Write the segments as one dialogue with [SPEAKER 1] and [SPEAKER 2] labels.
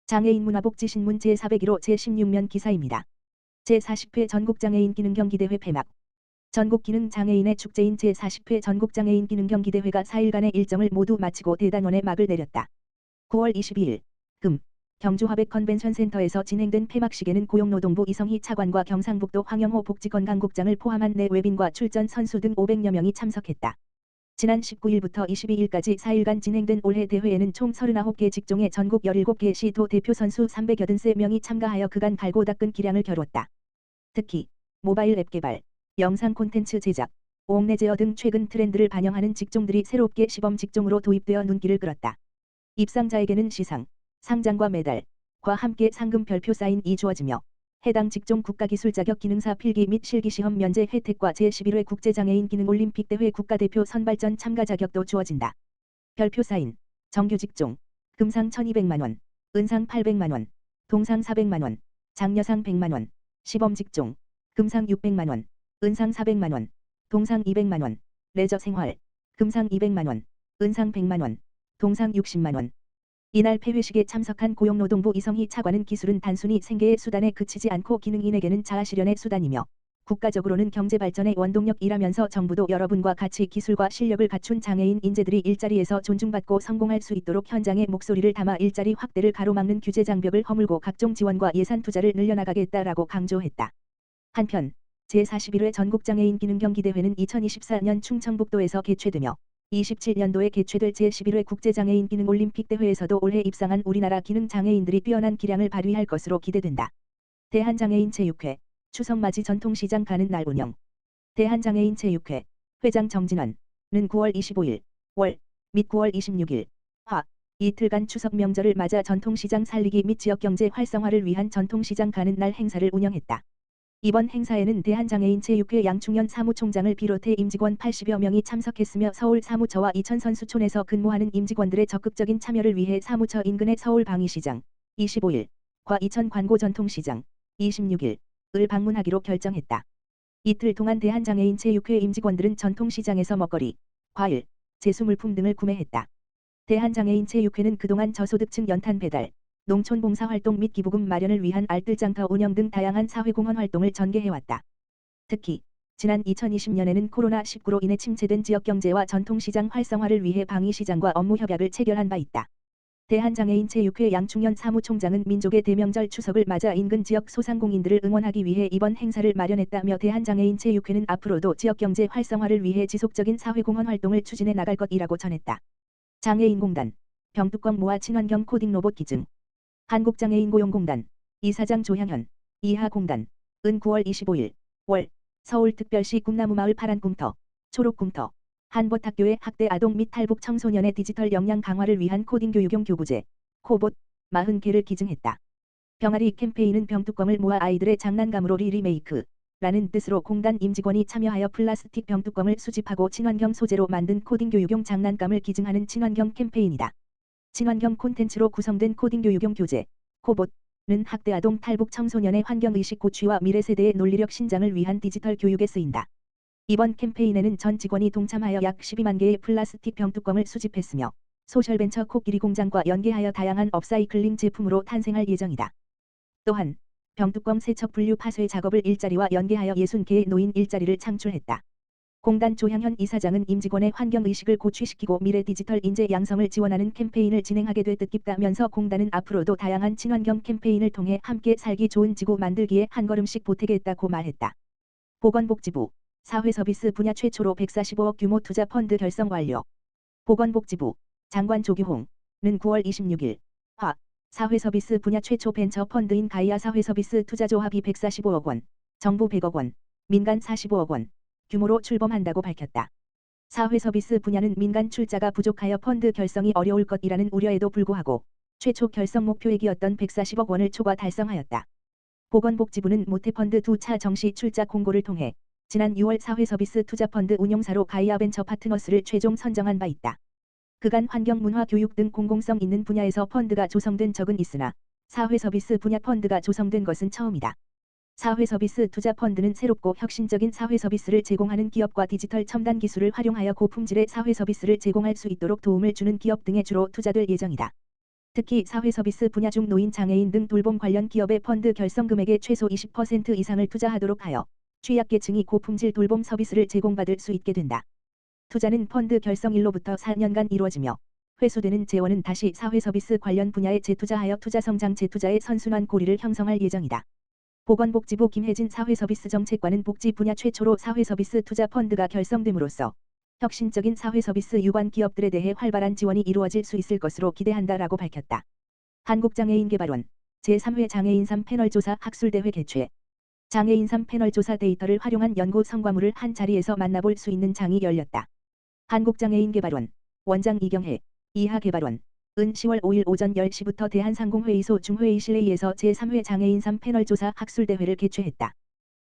[SPEAKER 1] 장애인 문화복지신문 제401호 제16면 기사입니다. 제40회 전국장애인 기능경기대회 폐막. 전국기능장애인의 축제인 제40회 전국장애인 기능경기대회가 4일간의 일정을 모두 마치고 대단원에 막을 내렸다. 9월 22일 금 경주화백 컨벤션센터에서 진행된 폐막식에는 고용노동부 이성희 차관과 경상북도 황영호 복지건강국장을 포함한 내 외빈과 출전 선수 등 500여 명이 참석했다. 지난 19일부터 22일까지 4일간 진행된 올해 대회에는 총 39개 직종의 전국 17개 시도 대표 선수 383명이 참가하여 그간 갈고 닦은 기량을 겨뤘다. 특히 모바일 앱 개발, 영상 콘텐츠 제작, 옥내 제어 등 최근 트렌드를 반영하는 직종들이 새롭게 시범 직종으로 도입되어 눈길을 끌었다. 입상자에게는 시상, 상장과 메달과 함께 상금 별표 사인이 주어지며 해당 직종 국가기술 자격 기능사 필기 및 실기시험 면제 혜택과 제11회 국제장애인 기능올림픽대회 국가대표 선발전 참가 자격도 주어진다. 별표 사인, 정규 직종, 금상 1200만원, 은상 800만원, 동상 400만원, 장려상 100만원, 시범 직종, 금상 600만원, 은상 400만원, 동상 200만원, 레저 생활, 금상 200만원, 은상 100만원, 동상 60만원. 이날 폐회식에 참석한 고용노동부 이성희 차관은 기술은 단순히 생계의 수단에 그치지 않고 기능인에게는 자아실현의 수단이며 국가적으로는 경제발전의 원동력이라면서 정부도 여러분과 같이 기술과 실력을 갖춘 장애인 인재들이 일자리에서 존중받고 성공할 수 있도록 현장의 목소리를 담아 일자리 확대를 가로막는 규제 장벽을 허물고 각종 지원과 예산 투자를 늘려나가겠다라고 강조했다. 한편 제41회 전국장애인 기능경기대회는 2024년 충청북도에서 개최되며 27년도에 개최될 제11회 국제장애인 기능올림픽대회에서도 올해 입상한 우리나라 기능장애인들이 뛰어난 기량을 발휘할 것으로 기대된다. 대한장애인 제6회 추석맞이 전통시장 가는 날 운영. 대한장애인 제6회 회장 정진원은 9월 25일 월 및 9월 26일 화 이틀간 추석 명절을 맞아 전통시장 살리기 및 지역경제 활성화를 위한 전통시장 가는 날 행사를 운영했다. 이번 행사에는 대한장애인 제6회 양충현 사무총장을 비롯해 임직원 80여 명이 참석했으며 서울 사무처와 이천선수촌에서 근무하는 임직원들의 적극적인 참여를 위해 사무처 인근의 서울 방위시장 25일과 이천 관고 전통시장 26일을 방문하기로 결정했다. 이틀 동안 대한장애인 제6회 임직원들은 전통시장에서 먹거리, 과일, 제수물품 등을 구매했다. 대한장애인 제6회는 그동안 저소득층 연탄 배달, 농촌 봉사활동 및 기부금 마련을 위한 알뜰장터 운영 등 다양한 사회공헌 활동을 전개해왔다. 특히 지난 2020년에는 코로나19로 인해 침체된 지역경제와 전통시장 활성화를 위해 방위시장과 업무 협약을 체결한 바 있다. 대한장애인 제6회 양충현 사무총장은 민족의 대명절 추석을 맞아 인근 지역 소상공인들을 응원하기 위해 이번 행사를 마련했다며 대한장애인 제6회는 앞으로도 지역경제 활성화를 위해 지속적인 사회공헌 활동을 추진해 나갈 것이라고 전했다. 장애인공단, 병뚜껑 모아 친환경 코딩 로봇 기증. 한국장애인고용공단, 이사장 조향현, 이하공단, 은 9월 25일, 월, 서울특별시 꿈나무마을 파란꿈터, 초록꿈터, 한봇학교의 학대 아동 및 탈북 청소년의 디지털 역량 강화를 위한 코딩 교육용 교부제, 코봇, 40개를 기증했다. 병아리 캠페인은 병뚜껑을 모아 아이들의 장난감으로 리메이크라는 뜻으로 공단 임직원이 참여하여 플라스틱 병뚜껑을 수집하고 친환경 소재로 만든 코딩 교육용 장난감을 기증하는 친환경 캠페인이다. 친환경 콘텐츠로 구성된 코딩 교육용 교재, 코봇은 학대 아동 탈북 청소년의 환경의식 고취와 미래세대의 논리력 신장을 위한 디지털 교육에 쓰인다. 이번 캠페인에는 전 직원이 동참하여 약 12만 개의 플라스틱 병뚜껑을 수집했으며 소셜벤처 코끼리 공장과 연계하여 다양한 업사이클링 제품으로 탄생할 예정이다. 또한 병뚜껑 세척 분류 파쇄 작업을 일자리와 연계하여 60개의 노인 일자리를 창출했다. 공단 조향현 이사장은 임직원의 환경의식을 고취시키고 미래 디지털 인재 양성을 지원하는 캠페인을 진행하게 돼 뜻깊다면서 공단은 앞으로도 다양한 친환경 캠페인을 통해 함께 살기 좋은 지구 만들기에 한 걸음씩 보태겠다고 말했다. 보건복지부, 사회서비스 분야 최초로 145억 규모 투자 펀드 결성 완료. 보건복지부, 장관 조규홍은 9월 26일 화 사회서비스 분야 최초 벤처 펀드인 가이아 사회서비스 투자조합이 145억 원, 정부 100억 원, 민간 45억 원, 규모로 출범한다고 밝혔다. 사회서비스 분야는 민간 출자가 부족하여 펀드 결성이 어려울 것이라는 우려에도 불구하고 최초 결성 목표액이었던 140억 원을 초과 달성하였다. 보건복지부는 모태펀드 2차 정시 출자 공고를 통해 지난 6월 사회서비스 투자펀드 운용사로 가이아벤처 파트너스를 최종 선정한 바 있다. 그간 환경, 문화, 교육 등 공공성 있는 분야에서 펀드가 조성된 적은 있으나 사회서비스 분야 펀드가 조성된 것은 처음이다. 사회서비스 투자펀드는 새롭고 혁신적인 사회서비스를 제공하는 기업과 디지털 첨단 기술을 활용하여 고품질의 사회서비스를 제공할 수 있도록 도움을 주는 기업 등에 주로 투자될 예정이다. 특히 사회서비스 분야 중 노인 장애인 등 돌봄 관련 기업의 펀드 결성 금액의 최소 20% 이상을 투자하도록 하여 취약계층이 고품질 돌봄 서비스를 제공받을 수 있게 된다. 투자는 펀드 결성일로부터 4년간 이루어지며 회수되는 재원은 다시 사회서비스 관련 분야에 재투자하여 투자성장 재투자의 선순환 고리를 형성할 예정이다. 보건복지부 김혜진 사회서비스정책관은 복지 분야 최초로 사회서비스 투자 펀드가 결성됨으로써 혁신적인 사회서비스 유관 기업들에 대해 활발한 지원이 이루어질 수 있을 것으로 기대한다라고 밝혔다. 한국장애인개발원 제3회 장애인 3패널 조사 학술대회 개최. 장애인 3패널 조사 데이터를 활용한 연구 성과물을 한 자리에서 만나볼 수 있는 장이 열렸다. 한국장애인개발원 원장 이경혜 이하개발원 은 10월 5일 오전 10시부터 대한상공회의소 중회의실내에서 제3회 장애인 3패널 조사 학술대회를 개최했다.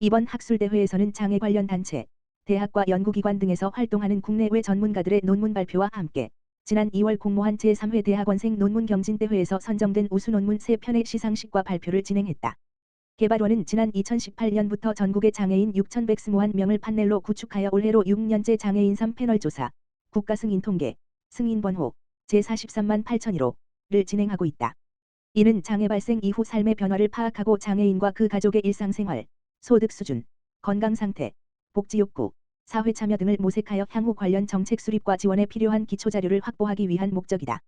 [SPEAKER 1] 이번 학술대회에서는 장애 관련 단체, 대학과 연구기관 등에서 활동하는 국내외 전문가들의 논문 발표와 함께 지난 2월 공모한 제3회 대학원생 논문 경진대회에서 선정된 우수 논문 3편의 시상식과 발표를 진행했다. 개발원은 지난 2018년부터 전국의 장애인 6,121명을 판넬로 구축하여 올해로 6년째 장애인 3패널 조사, 국가승인 통계, 승인번호 제43만 8,001호를 진행하고 있다. 이는 장애 발생 이후 삶의 변화를 파악하고 장애인과 그 가족의 일상생활, 소득 수준, 건강 상태, 복지 욕구, 사회 참여 등을 모색하여 향후 관련 정책 수립과 지원에 필요한 기초 자료를 확보하기 위한 목적이다.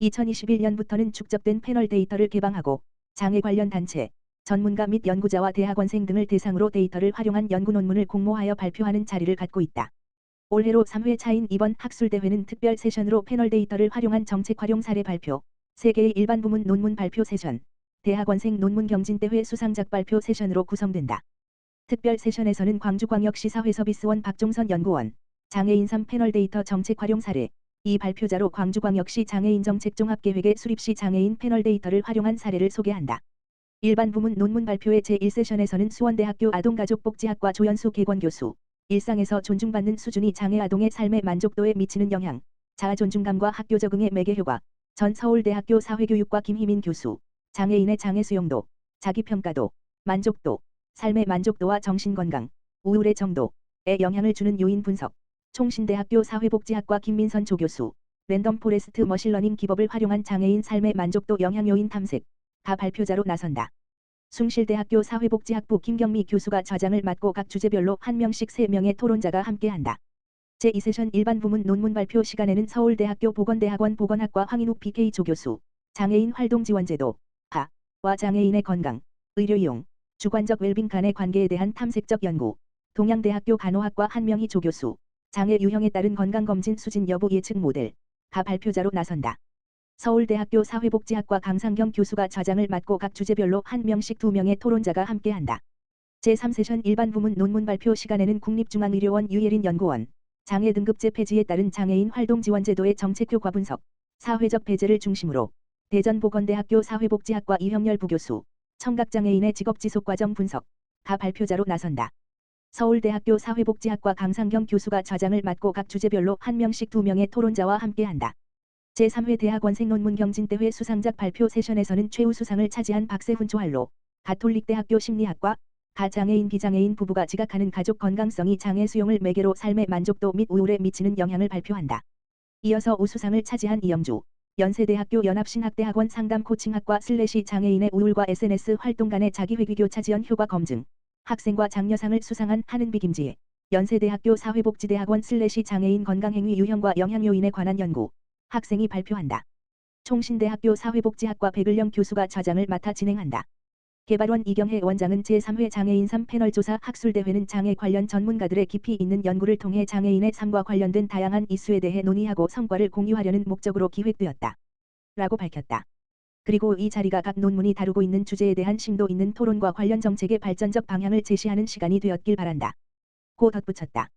[SPEAKER 1] 2021년부터는 축적된 패널 데이터를 개방하고 장애 관련 단체, 전문가 및 연구자와 대학원생 등을 대상으로 데이터를 활용한 연구 논문을 공모하여 발표하는 자리를 갖고 있다. 올해로 3회 차인 이번 학술대회는 특별 세션으로 패널 데이터를 활용한 정책 활용 사례 발표, 3개의 일반 부문 논문 발표 세션, 대학원생 논문 경진대회 수상작 발표 세션으로 구성된다. 특별 세션에서는 광주광역시 사회서비스원 박종선 연구원, 장애인 3패널 데이터 정책 활용 사례, 이 발표자로 광주광역시 장애인정책종합계획의 수립시 장애인 패널 데이터를 활용한 사례를 소개한다. 일반 부문 논문 발표의 제1세션에서는 수원대학교 아동가족복지학과 조연수 개권교수, 일상에서 존중받는 수준이 장애 아동의 삶의 만족도에 미치는 영향, 자아 존중감과 학교 적응의 매개 효과, 전 서울대학교 사회교육과 김희민 교수, 장애인의 장애 수용도, 자기평가도, 만족도, 삶의 만족도와 정신건강, 우울의 정도에 영향을 주는 요인 분석, 총신대학교 사회복지학과 김민선 조교수, 랜덤 포레스트 머신러닝 기법을 활용한 장애인 삶의 만족도 영향 요인 탐색, 가 발표자로 나선다. 숭실대학교 사회복지학부 김경미 교수가 좌장을 맡고 각 주제별로 한 명씩 3명의 토론자가 함께한다. 제2세션 일반 부문 논문 발표 시간에는 서울대학교 보건대학원 보건학과 황인욱 BK 조교수, 장애인 활동지원제도, 와 장애인의 건강, 의료이용, 주관적 웰빙 간의 관계에 대한 탐색적 연구, 동양대학교 간호학과 한명희 조교수, 장애 유형에 따른 건강검진 수진 여부 예측 모델, 가 발표자로 나선다. 서울대학교 사회복지학과 강상경 교수가 좌장을 맡고 각 주제별로 한 명씩 2명의 토론자가 함께한다. 제3세션 일반 부문 논문 발표 시간에는 국립중앙의료원 유예린 연구원, 장애 등급제 폐지에 따른 장애인 활동지원제도의 정책 효과 분석, 사회적 배제를 중심으로 대전보건대학교 사회복지학과 이형렬 부교수, 청각장애인의 직업지속과정 분석, 가 발표자로 나선다. 서울대학교 사회복지학과 강상경 교수가 좌장을 맡고 각 주제별로 한 명씩 2명의 토론자와 함께한다. 제3회 대학원생 논문 경진대회 수상작 발표 세션에서는 최우수상을 차지한 박세훈 조할로, 가톨릭대학교 심리학과, 가장애인 비장애인 부부가 지각하는 가족 건강성이 장애 수용을 매개로 삶의 만족도 및 우울에 미치는 영향을 발표한다. 이어서 우수상을 차지한 이영주, 연세대학교 연합신학대학원 상담 코칭학과 장애인의 우울과 SNS 활동 간의 자기회귀교차 지원 효과 검증, 학생과 장려상을 수상한 한은비 김지혜, 연세대학교 사회복지대학원 장애인 건강행위 유형과 영향 요인에 관한 연구, 학생이 발표한다. 총신대학교 사회복지학과 백을영 교수가 좌장을 맡아 진행한다. 개발원 이경혜 원장은 제3회 장애인 3패널 조사 학술대회는 장애 관련 전문가들의 깊이 있는 연구를 통해 장애인의 삶과 관련된 다양한 이슈에 대해 논의하고 성과를 공유하려는 목적으로 기획되었다. 라고 밝혔다. 그리고 이 자리가 각 논문이 다루고 있는 주제에 대한 심도 있는 토론과 관련 정책의 발전적 방향을 제시하는 시간이 되었길 바란다. 고 덧붙였다.